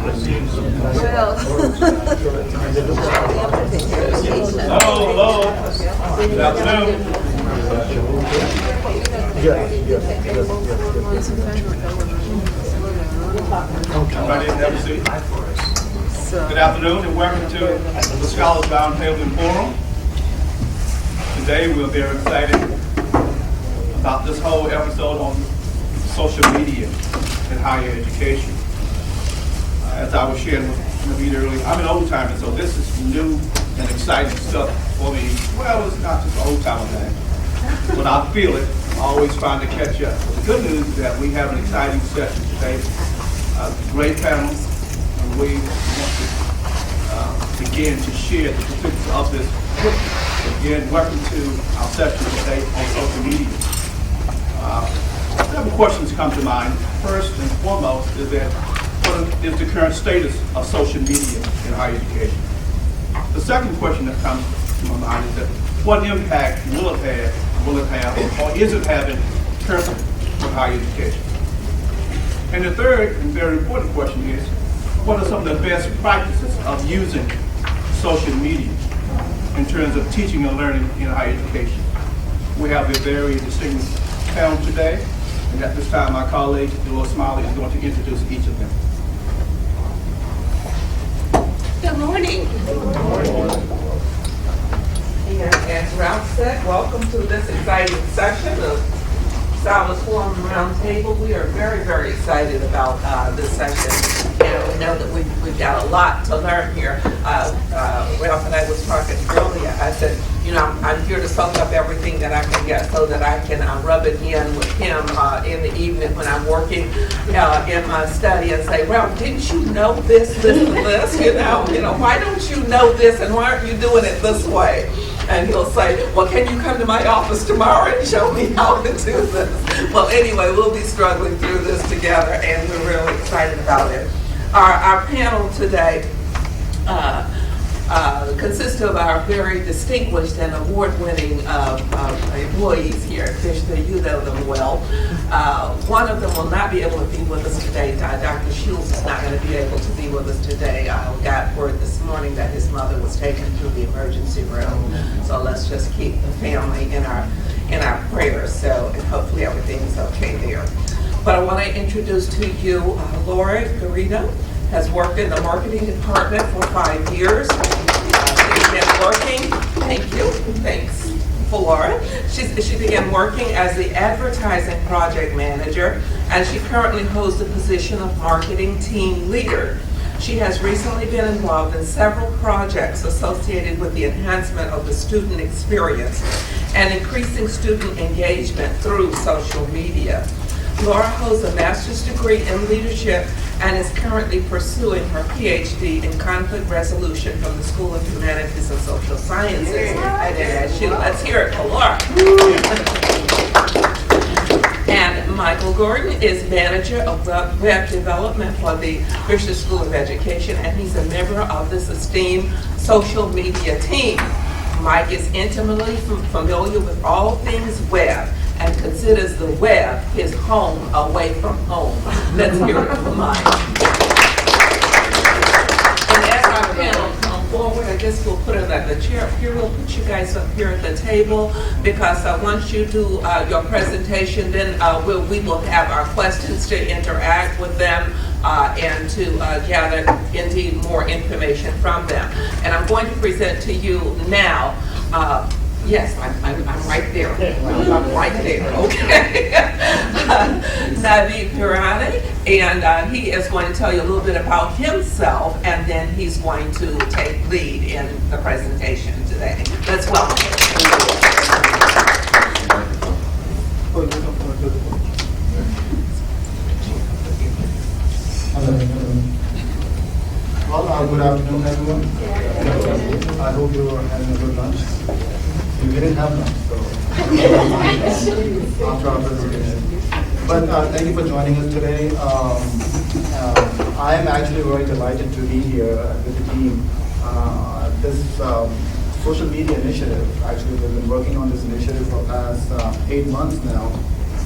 Well. Hello. Good afternoon. Everybody have a seat. Good afternoon and welcome to the Scholars Roundtable Forum. Today we're very excited about this whole episode on social media and higher education. As I was sharing with Navita earlier, I'm an old timer, so this is new and exciting stuff for me. Well, it's not just old timer thing. When I feel it, I'm always trying to catch up. But the good news is that we have an exciting session today. Great panel, and we want to begin to share the particulars of this. Again, welcome to our session today on social media. Several questions come to mind. First and foremost is that what is the current status of social media in higher education? The second question that comes to my mind is that what impact will it have, or is it having currently on higher education? And the third and very important question is, what are some of the best practices of using social media in terms of teaching and learning in higher education? We have a very distinguished panel today, and at this time my colleague, Dolores Smiley, is going to introduce each of them. Good morning. And as Ralph said, welcome to this exciting session of Scholars Forum Roundtable. We are very, very excited about this session. And we know that we've got a lot to learn here. Ralph and I was talking earlier. I said, I'm here to soak up everything that I can get so that I can rub it in with him in the evening when I'm working in my study and say, Ralph, didn't you know this, and this? Why don't you know this and why aren't you doing it this way? And he'll say, well, can you come to my office tomorrow and show me how to do this? Well, anyway, we'll be struggling through this together, and we're really excited about it. Our panel today consists of our very distinguished and award-winning employees here at Fisher. You know them well. One of them will not be able to be with us today. Dr. Schultz is not going to be able to be with us today. We got word this morning that his mother was taken to the emergency room. So let's just keep the family in our prayers. So and hopefully everything's okay there. But I want to introduce to you Laura Garrido. Has worked in the marketing department for 5 years. She's been working, thank you, thanks for Laura. She began working as the advertising project manager, and she currently holds the position of marketing team leader. She has recently been involved in several projects associated with the enhancement of the student experience and increasing student engagement through social media. Laura holds a master's degree in leadership and is currently pursuing her PhD in conflict resolution from the School of Humanities and Social Sciences. And let's hear it for Laura. And Michael Gordon is manager of web development for the Fisher School of Education, and he's a member of this esteemed social media team. Mike is intimately familiar with all things web and considers the web his home away from home. Let's hear it from Mike. And as our panel come forward, I guess we'll put it at the chair up here. We'll put you guys up here at the table because once you do your presentation, then we will have our questions to interact with them and to gather indeed more information from them. And I'm going to present to you now. Yes, I'm right there. I'm right there, okay. Naveed Pirani, and he is going to tell you a little bit about himself, and then he's going to take lead in the presentation today. Let's welcome him. Well, good afternoon, everyone. I hope you are having a good lunch. You didn't have lunch, so after our presentation. But thank you for joining us today. I am actually very delighted to be here with the team. This social media initiative, actually we've been working on this initiative for the past 8 months now,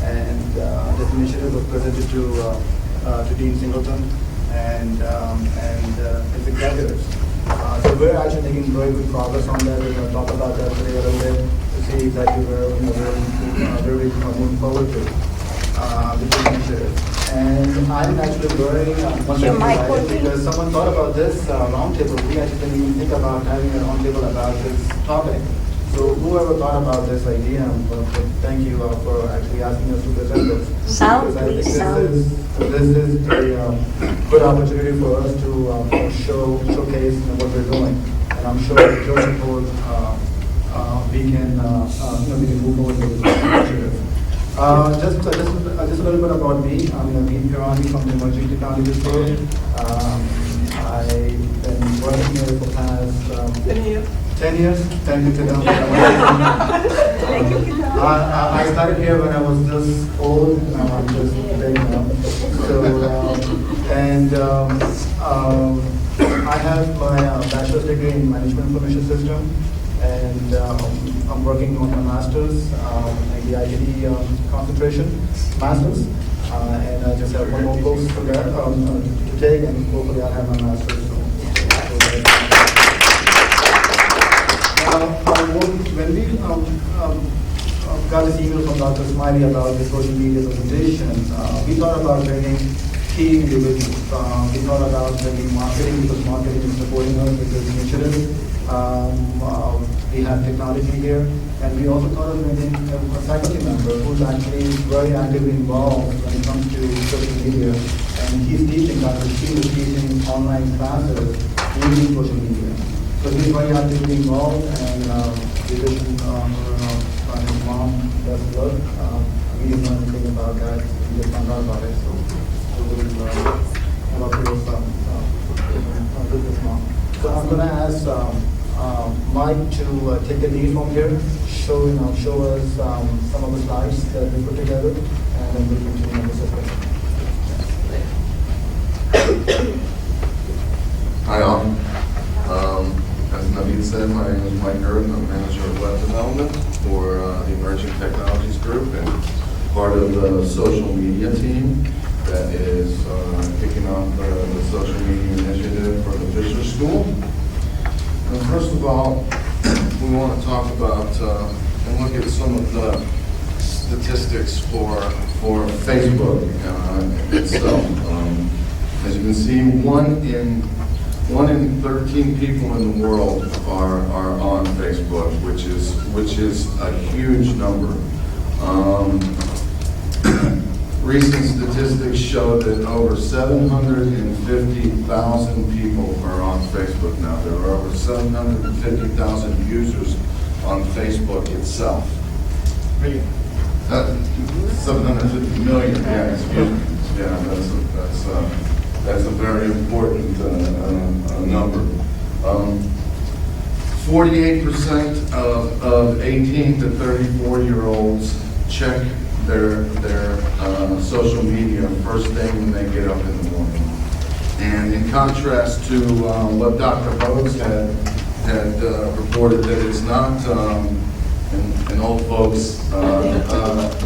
and this initiative was presented to Dean Singleton, and its executives. So we're actually making very good progress on that. We're going to talk about that today a little bit to see exactly where where we are moving forward to with this initiative. And I'm actually very much excited because someone thought about this roundtable. We actually didn't even think about having a roundtable about this topic. So whoever thought about this idea, thank you for actually asking us to present this. Because I think this is a good opportunity for us to showcase what we're doing. And I'm sure with your support, we can move forward with this initiative. Just a little bit about me. I'm Naveen Pirani from the Emerging Technology District. I've been working here for the past 10 years. Thank you, Tidam. I started here when I was just old. Now I'm just big now. I have my bachelor's degree in management information system, and I'm working on my master's in the ITD concentration master's. And I just have one more course for that to take, and hopefully I'll have my master's soon. When we got this email from Dr. Smiley about the social media presentation, we thought about bringing key individuals. We thought about bringing marketing because marketing is supporting us with this initiative. We have technology here, and we also thought of bringing a faculty member who's actually very actively involved when it comes to social media. And he's teaching, Dr. Shi is teaching online classes using social media. So he's very actively involved, and the addition by his mom does work. We didn't know anything about that. We just found out about it. So we'll have a with his mom. So I'm going to ask Mike to take the lead from here, show us some of the slides that we put together, and then we'll continue on the discussion. Hi all. As Naveed said, my name is Mike Irvin. I'm manager of web development for the Emerging Technologies Group and part of the social media team that is kicking off the social media initiative for the Fisher School. And first of all, we want to talk about and look at some of the statistics for Facebook itself. As you can see, one in 13 people in the world are on Facebook, which is a huge number. Recent statistics show that over 750,000 people are on Facebook now. There are over 750,000 users on Facebook itself. Million. 750 million, yeah, excuse me. Yeah, that's a very important number. 48% of 18 to 34-year-olds check their social media first thing when they get up in the morning. And in contrast to what Dr. Hodes had reported, that it's not an old folks'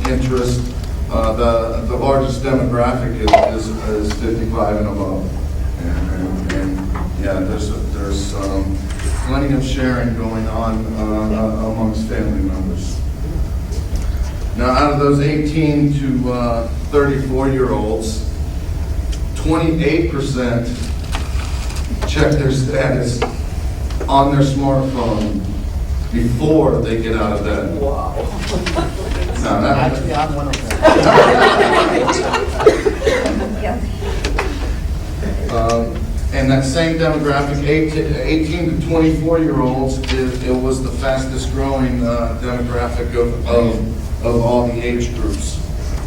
interest. The largest demographic is 55 and above, and yeah, there's plenty of sharing going on amongst family members. Now, out of those 18 to 34-year-olds, 28% check their status on their smartphone before they get out of bed. Wow. Now, that, Actually, I'm one of them. And that same demographic, 18 to 24-year-olds, it was the fastest growing demographic of all the age groups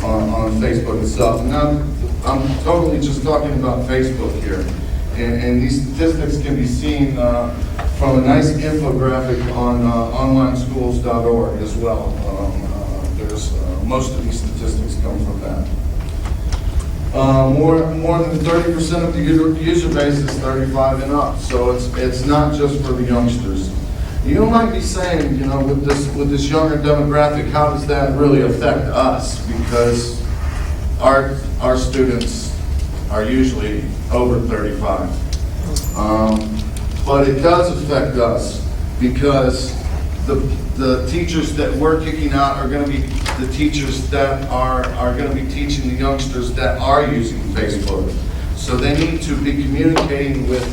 on Facebook itself. And now I'm totally just talking about Facebook here. And these statistics can be seen from a nice infographic on onlineschools.org as well. Most of these statistics come from that. More than 30% of the user base is 35 and up, so it's not just for the youngsters. You might be saying, with this younger demographic, how does that really affect us? Because our students are usually over 35. But it does affect us because the teachers that we're kicking out are going to be the teachers that are going to be teaching the youngsters that are using Facebook. So they need to be communicating with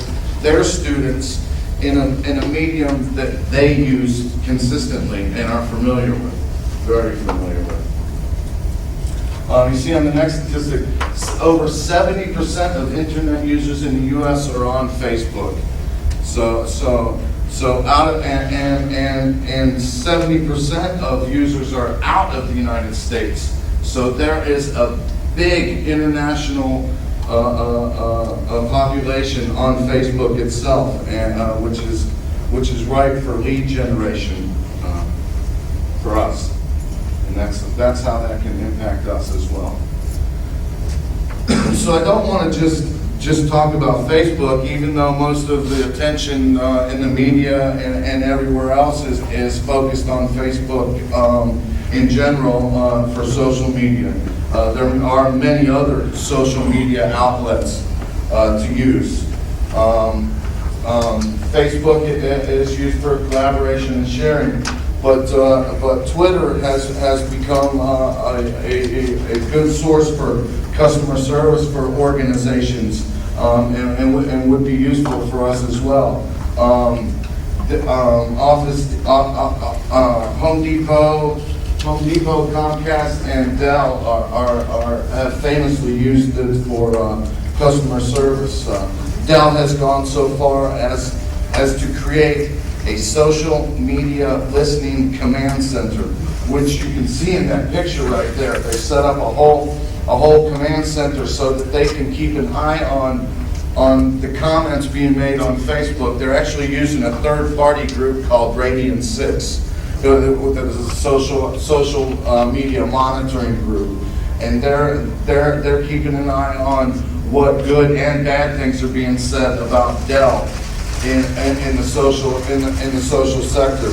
their students in a medium that they use consistently and are familiar with, very familiar with. You see on the next statistic, over 70% of internet users in the U.S. are on Facebook. So out of, and 70% of users are out of the United States. So there is a big international population on Facebook itself, and which is ripe for lead generation for us, and that's how that can impact us as well. So I don't want to just talk about Facebook, even though most of the attention in the media and everywhere else is focused on Facebook in general for social media. There are many other social media outlets to use. Facebook is used for collaboration and sharing, but Twitter has become a good source for customer service for organizations, and would be useful for us as well. Home Depot, Comcast, and Dell have famously used it for customer service. Dell has gone so far as to create a social media listening command center, which you can see in that picture right there. They set up a whole command center so that they can keep an eye on the comments being made on Facebook. They're actually using a third-party group called Radiant 6. That is a social media monitoring group, and they're keeping an eye on what good and bad things are being said about Dell in the social sector,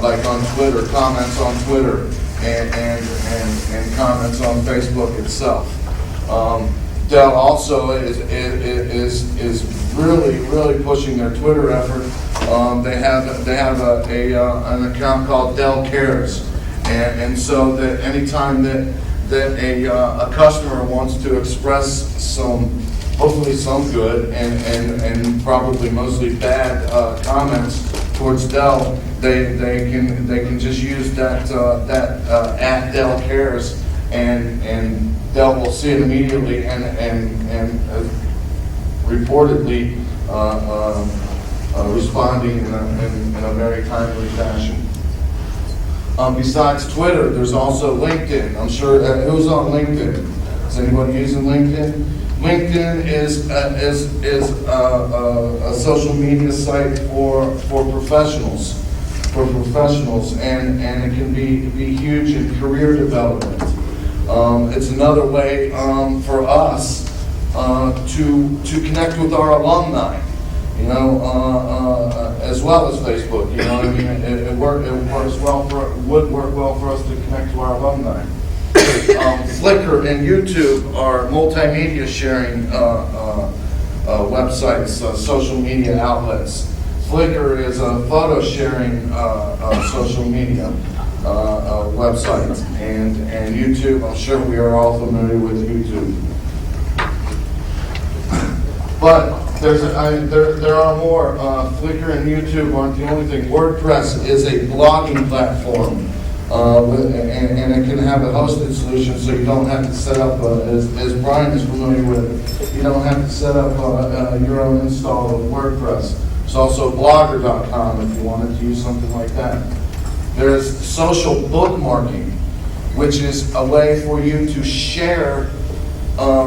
like on Twitter, comments on Twitter, and comments on Facebook itself. Dell also is really pushing their Twitter effort. They have an account called Dell Cares, and so that anytime that a customer wants to express hopefully some good and probably mostly bad comments towards Dell, they can just use that at Dell Cares, and Dell will see it immediately and reportedly responding in a very timely fashion. Besides Twitter, there's also LinkedIn. I'm sure who's on LinkedIn? Is anybody using LinkedIn? LinkedIn is a social media site for professionals, and it can be huge in career development. It's another way for us to connect with our alumni, as well as Facebook. It would work well for us to connect to our alumni. Flickr and YouTube are multimedia sharing websites, social media outlets. Flickr is a photo sharing social media website, and YouTube. I'm sure we are all familiar with YouTube. But there are more. Flickr and YouTube aren't the only thing. WordPress is a blogging platform, and it can have a hosted solution, so you don't have to set up, as Brian is familiar with, you don't have to set up your own install of WordPress. There's also blogger.com if you wanted to use something like that. There's social bookmarking, which is a way for you to share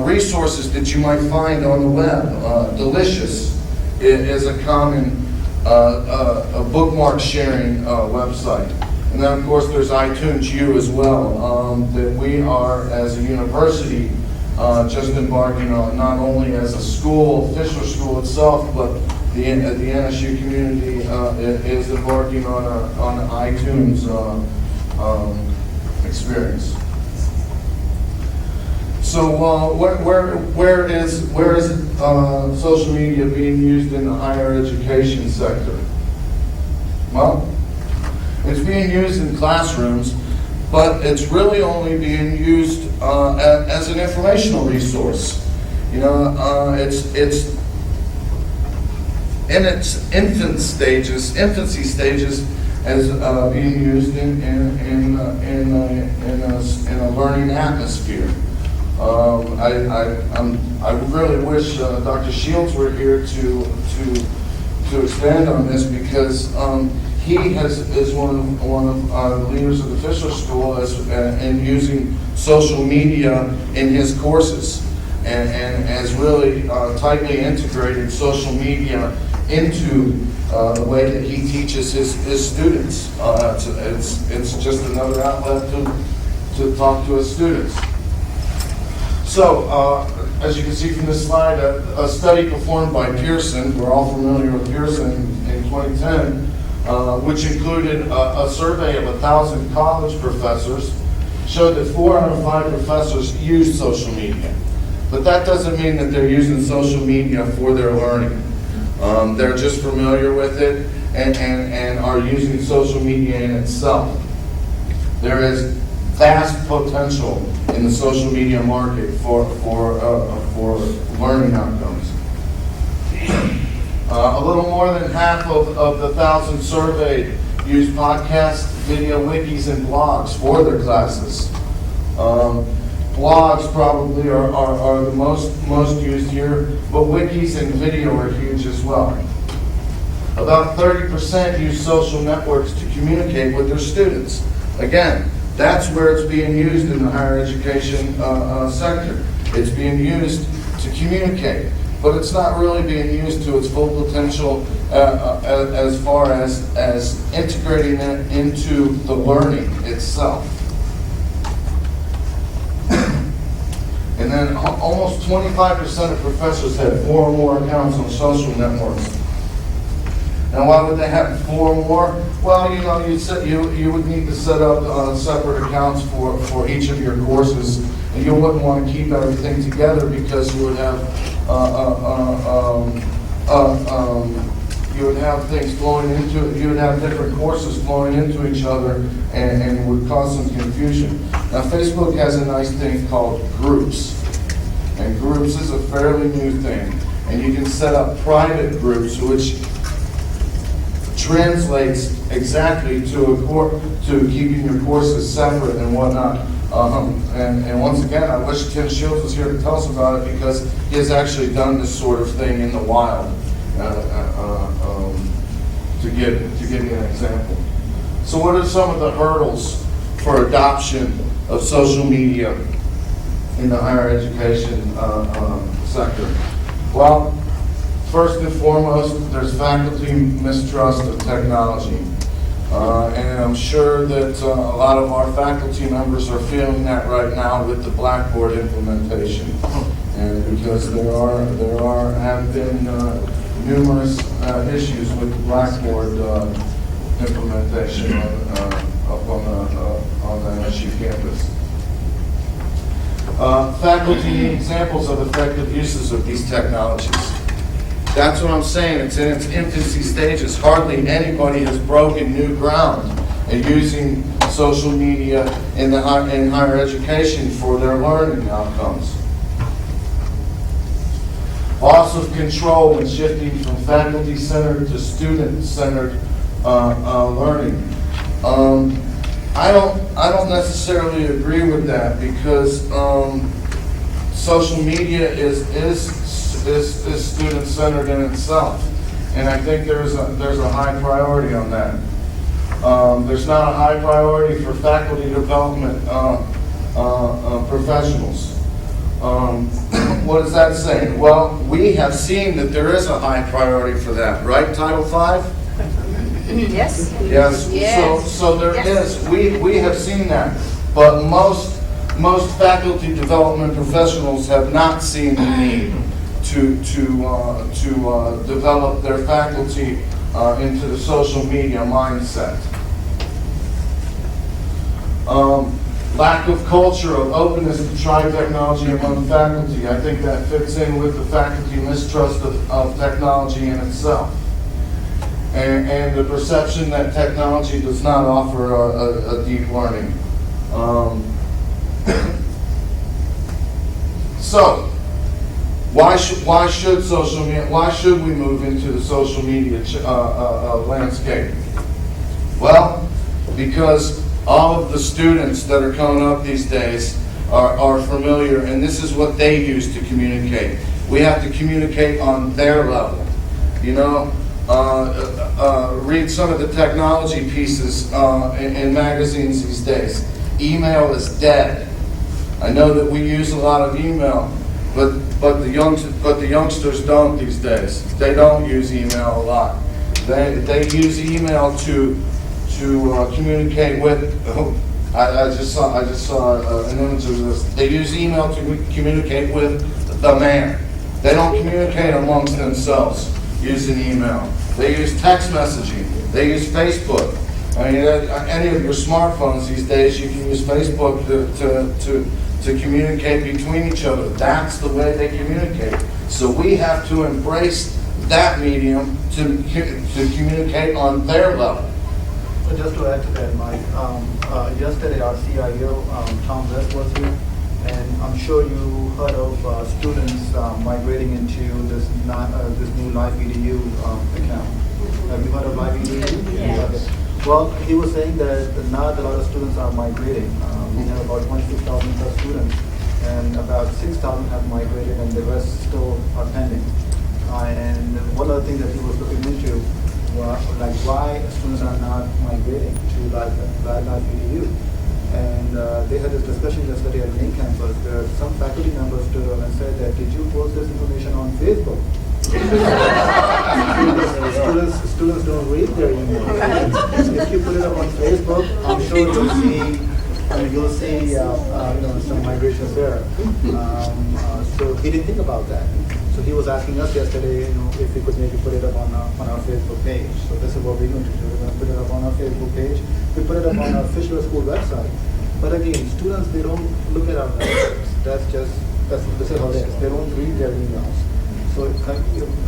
resources that you might find on the web. Delicious is a common a bookmark sharing website. And then, of course, there's iTunes U as well, that we are, as a university, just embarking on, not only as a school, Fisher School itself, but the NSU community is embarking on an iTunes experience. So where is social media being used in the higher education sector? Well, it's being used in classrooms, but it's really only being used as an informational resource. You know, it's in its infancy stages, as being used in a learning atmosphere. I really wish Dr. Shields were here to expand on this, because he is one of the leaders of the Fisher School in using social media in his courses, and has really tightly integrated social media into the way that he teaches his students. It's just another outlet to talk to his students. So, as you can see from this slide, a study performed by Pearson, we're all familiar with Pearson in 2010, which included a survey of 1,000 college professors, showed that 4 out of 5 professors use social media. But that doesn't mean that they're using social media for their learning. They're just familiar with it and are using social media in itself. There is vast potential in the social media market for learning outcomes. A little more than half of the 1,000 surveyed use podcasts, video wikis, and blogs for their classes. Blogs probably are the most used here, but wikis and video are huge as well. About 30% use social networks to communicate with their students. Again, that's where it's being used in the higher education sector. It's being used to communicate, but it's not really being used to its full potential as far as integrating it into the learning itself. And then almost 25% of professors had 4 or more accounts on social networks. Now, why would they have 4 or more? Well, you know, you would need to set up separate accounts for each of your courses, and you wouldn't want to keep everything together, because you would have things flowing into it. You would have different courses flowing into each other, and it would cause some confusion. Now, Facebook has a nice thing called groups, and groups is a fairly new thing, and you can set up private groups, which translates exactly to keeping your courses separate and whatnot. And once again, I wish Tim Shields was here to tell us about it, because he has actually done this sort of thing in the wild. To give you an example. So, what are some of the hurdles for adoption of social media in the higher education sector? Well, first and foremost, there's faculty mistrust of technology. And I'm sure that a lot of our faculty members are feeling that right now with the Blackboard implementation. And because there have been numerous issues with the Blackboard implementation up on the MSU campus. Faculty need examples of effective uses of these technologies. That's what I'm saying. It's in its infancy stages. Hardly anybody has broken new ground in using social media in higher education for their learning outcomes. Loss of control when shifting from faculty-centered to student-centered learning. I don't necessarily agree with that, because social media is student-centered in itself, and I think there's a high priority on that. There's not a high priority for faculty development professionals. What does that say? Well, we have seen that there is a high priority for that, right? Title V? Yes. Yes. Yes. So there is. We have seen that, but most faculty development professionals have not seen the need to develop their faculty into the social media mindset. lack of culture of openness to try technology among faculty. I think that fits in with the faculty mistrust of technology in itself. And the perception that technology does not offer a deep learning. So, why should social media? Why should we move into the social media landscape? Well, because all of the students that are coming up these days are familiar, and this is what they use to communicate. We have to communicate on their level. You know, read some of the technology pieces in magazines these days. Email is dead. I know that we use a lot of email, but the youngsters don't these days. They don't use email a lot. They use email to communicate with. I just saw an image of this. They use email to communicate with the man. They don't communicate amongst themselves using email. They use text messaging. They use Facebook. I mean, any of your smartphones these days, you can use Facebook to communicate between each other. That's the way they communicate. So we have to embrace that medium to communicate on their level. So just to add to that, Mike, yesterday our CIO, Tom West, was here, and I'm sure you heard of students migrating into this new Live EDU account. Have you heard of Live EDU? Yes. Okay. Well, he was saying that not a lot of students are migrating. We have about 26,000 plus students, and about 6,000 have migrated, and the rest still are pending. And one of the things that he was looking into was like why students are not migrating to Live EDU. And they had this discussion yesterday at main campus where some faculty members stood up and said that, did you post this information on Facebook? students don't read their emails. If you put it up on Facebook, I'm sure you'll see some migrations there. So he didn't think about that. So he was asking us yesterday, if we could maybe put it up on our Facebook page. So this is what we're going to do. We're going to put it up on our Facebook page. We put it up on our Fisher School website. But again, students, they don't look at our websites. This is how it is. They don't read their emails. So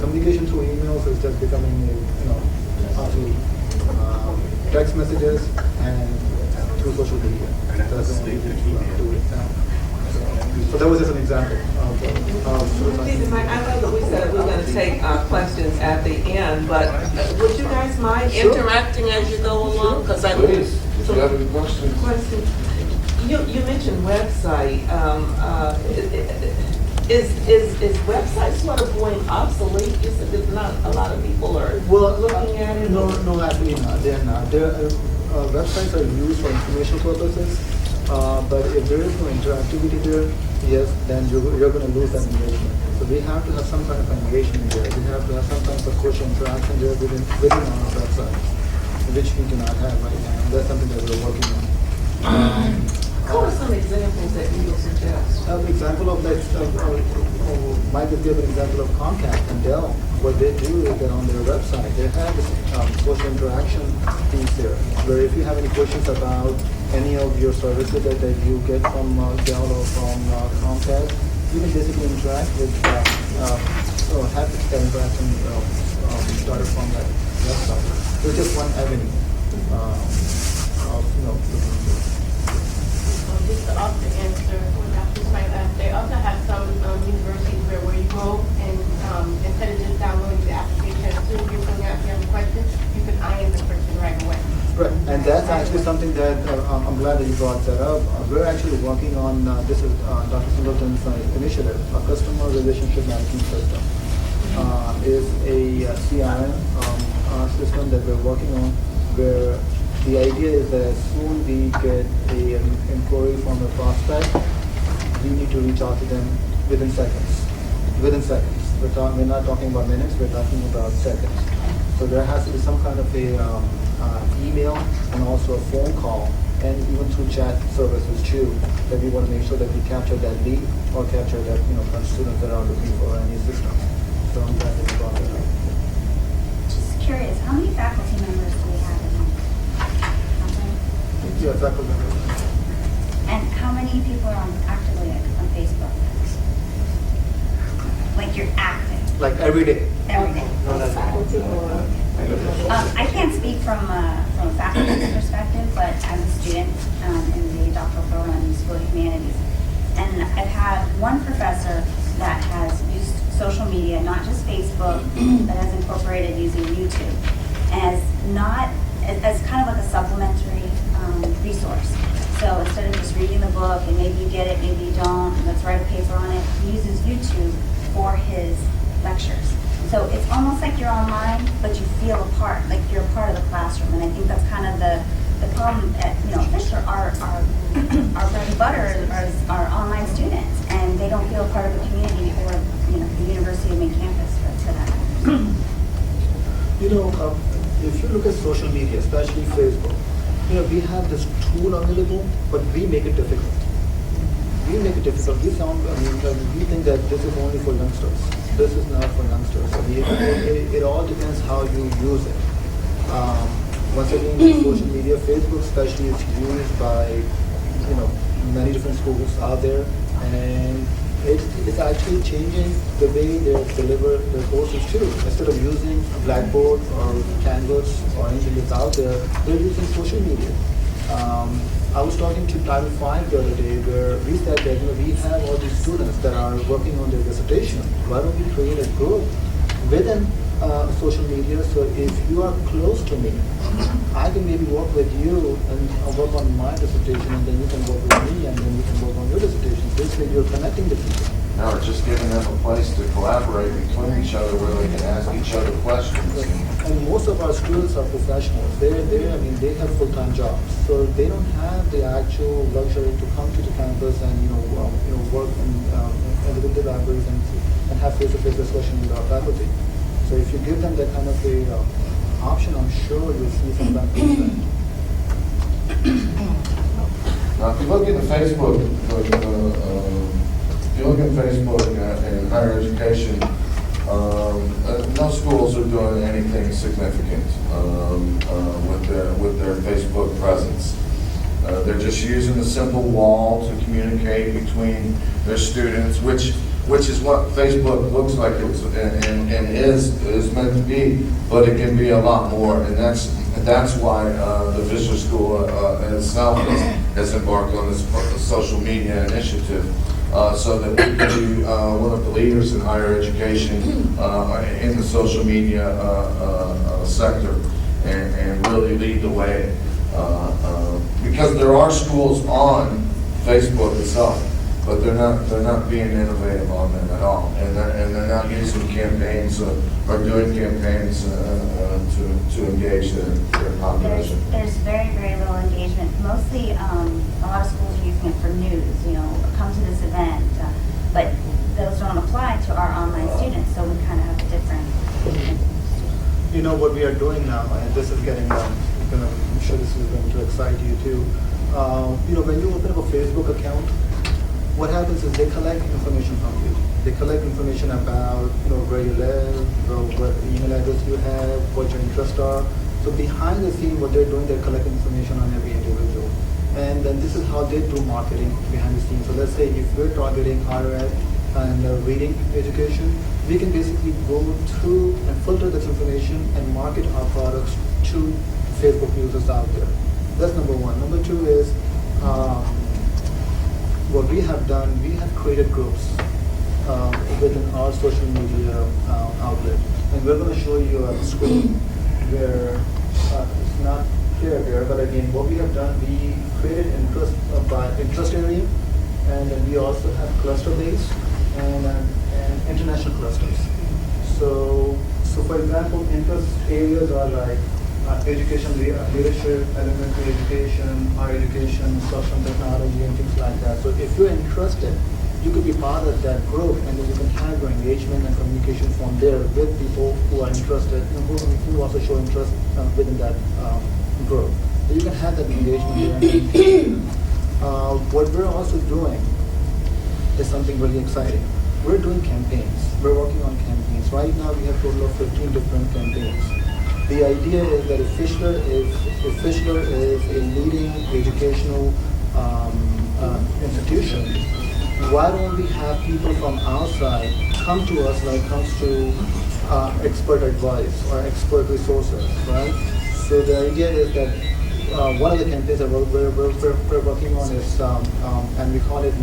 communication through emails is just becoming, obsolete. Text messages and through social media. That's the only way to do it now. So that was just an example. Mike, I know that we said we were going to take questions at the end, but would you guys mind interacting as you go along? Please, if you have any questions. You mentioned website. Is website sort of going obsolete? You said that not a lot of people are looking at it? No, actually not. They're not. Websites are used for informational purposes, but if there is no interactivity there, yes, then you're going to lose that engagement. So we have to have some kind of engagement there. We have to have some kind of social interaction there within our website, which we do not have right now. And that's something that we're working on. What are some examples that you would suggest? An example of that, Mike would give an example of Comcast and Dell. What they do is that on their website, they have this social interaction piece there, where if you have any questions about any of your services that you get from Dell or from Comcast, you can basically interact with, or have that interaction started from that website. So it's just one avenue of, looking into it. Just to also answer what Dr. Smite asked, they also have some universities where you go and instead of just downloading the application, as soon as you're filling out, if you have a question, you can IM the person right away. Right, and that's actually something that I'm glad that you brought that up. We're actually working on, this is Dr. Singleton's initiative, a customer relationship management system. Is a CRM system that we're working on where the idea is that as soon we get an inquiry from a prospect, we need to reach out to them within seconds. Within seconds. We're not talking about minutes, we're talking about seconds. So there has to be some kind of a email and also a phone call and even through chat services too, that we want to make sure that we capture that lead or capture that, kind of students that are looking for any assistance. So I'm glad that you brought that up. Just curious, how many faculty members do we have in Yeah, faculty members. And how many people are actively on Facebook? Like you're active Like every day. every day? I can't speak from a faculty perspective, but I'm a student in the doctoral program in the School of Humanities. And I've had one professor that has used social media, not just Facebook, but has incorporated using YouTube as kind of like a supplementary resource. So instead of just reading the book and maybe you get it, maybe you don't, and let's write a paper on it, he uses YouTube for his lectures. So it's almost like you're online, but you feel a part, like you're a part of the classroom. And I think that's kind of the problem at, Fisher, our bread and butter is our online students, and they don't feel a part of the community or, the University of Maine campus to that. If you look at social media, especially Facebook, we have this tool available, but we make it difficult. We make it difficult. We think that this is only for youngsters. This is not for youngsters. It all depends how you use it. Once again, social media, Facebook especially, is used by many different schools out there, and it's actually changing the way they deliver their courses too. Instead of using Blackboard or Canvas or anything that's out there, they're using social media. I was talking to Title V the other day where we said that we have all these students that are working on their dissertation. Why don't we create a group within social media? So if you are close to me, I can maybe work with you and work on my dissertation, and then you can work with me, and then we can work on your dissertation. Basically, you're connecting the people. Now we're just giving them a place to collaborate between each other where they can ask each other questions. And most of our students are professionals. They have full-time jobs, so they don't have the actual luxury to come to the campus and work in the libraries and have face-to-face discussion with our faculty. So if you give them that kind of a option, I'm sure you'll see some benefits. Now, if you look at the Facebook, in higher education, no schools are doing anything significant with their Facebook presence. They're just using a simple wall to communicate between their students, which is what Facebook looks like and is meant to be, but it can be a lot more, and that's why the Fisher School itself has embarked on this social media initiative, so that we can be one of the leaders in higher education in the social media sector and really lead the way. Because there are schools on Facebook itself, but they're not being innovative on them at all, and they're not using campaigns or doing campaigns to engage their population. There's very, very little engagement. Mostly, a lot of schools are using it for news. Come to this event, but those don't apply to our online students. So we kind of have a different. What we are doing now, and this is getting. I'm sure this is going to excite you too. When you open up a Facebook account, what happens is they collect information from you. They collect information about where you live, what email address you have, what your interests are. So behind the scene, what they're doing, they're collecting information on every individual. And then this is how they do marketing behind the scenes. So let's say if we're targeting higher ed and reading education, we can basically go through and filter this information and market our products to Facebook users out there. That's number one. Number two is what we have done, we have created groups within our social media outlet. And we're going to show you a screen where it's not clear here, but again, what we have done, we created by interest area, and then we also have cluster-based and international clusters. So for example, interest areas are like education, leadership, elementary education, higher education, social technology, and things like that. So if you're interested, you could be part of that group, and then you can have your engagement and communication from there with people who are interested, who also show interest within that group. So you can have that engagement there. What we're also doing is something really exciting. We're doing campaigns. We're working on campaigns. Right now, we have a total of 15 different campaigns. The idea is that if Fischler is a leading educational institution, why don't we have people from outside come to us when it comes to expert advice or expert resources, right? So the idea is that one of the campaigns that we're working on is, and we call it